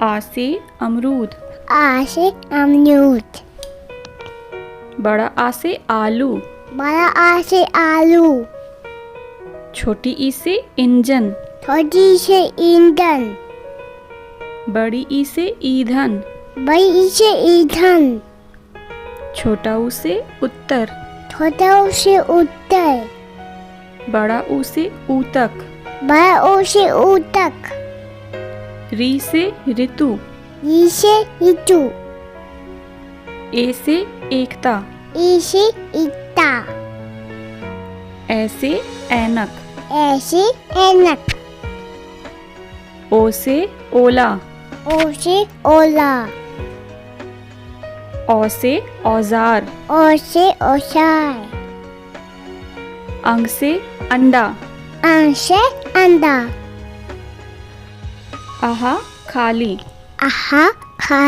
आ से अमरूद। आ से अमरूद। बड़ा आ से आलू। बड़ा आ से आलू। छोटी ई से इंजन। छोटी से ईंधन। बड़ी ई से ईंधन। बड़ी ई से ईंधन। छोटा ऊ से उत्तर। छोटा ऊ से उत्तर। बड़ा ऊ से ऊतक। बड़ा ऊ से ऊतक। री से ऋतु। री से ऋतु। ए से एकता। ई से एकता। ए से ऐनक। ऐसे ऐनक। ओ से ओला। ओ से ओला। औ से औजार। ओ से औजार। अंग से अंडा। अंग से अंडा। आहा खाली। आहा खाली।